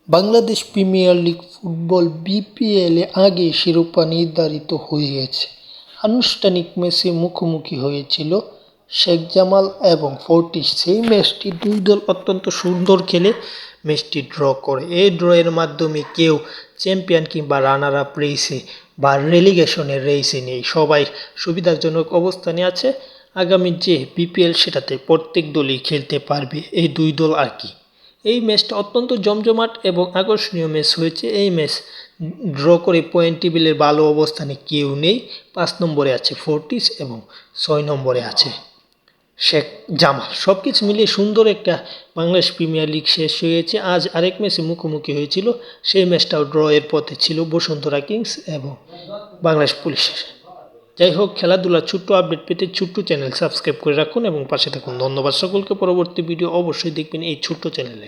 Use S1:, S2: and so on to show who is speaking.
S1: Bangladesh premier league football বিপিএলে আগে শিরোপা নির্ধারিত হয়ে গেছে। আনুষ্ঠানিক ম্যাচে মুখোমুখি হয়েছিল শেখ জামাল এবং ফোর্টিস। সেই ম্যাচটি দুই দল অত্যন্ত সুন্দর খেলে ম্যাচটি ড্র করে। এই ড্রয়ের মাধ্যমে কেউ চ্যাম্পিয়ন কিংবা রানার আপ রেসে বা রেলিগেশনের রেসে নেই, সবাই সুবিধাজনক অবস্থানে আছে। আগামী যে বিপিএল সেটাতে প্রত্যেক দলই খেলতে পারবে, এই দুই দল আর কি। এই ম্যাচটা অত্যন্ত জমজমাট এবং আকর্ষণীয় ম্যাচ হয়েছে। এই ম্যাচ ড্র করে পয়েন্ট টেবিলের ভালো অবস্থানে কেউ নেই। 5 নম্বরে আছে ফোর্টিস এবং 6 নম্বরে আছে শেখ জামাল। সব কিছু মিলিয়ে সুন্দর একটা বাংলাদেশ প্রিমিয়ার লিগ শেষ হয়েছে। আজ আরেক ম্যাচে মুখোমুখি হয়েছিল, সেই ম্যাচটাও ড্র এর পথে ছিল বসুন্ধরা কিংস এবং বাংলাদেশ পুলিশের। যাই হোক, খেলাধুলার ছোট্ট আপডেট পেতে ছোট্ট চ্যানেল সাবস্ক্রাইব করে রাখুন এবং পাশে থাকুন। ধন্যবাদ সকলকে। পরবর্তী ভিডিও অবশ্যই দেখবেন এই ছোট্ট চ্যানেলে।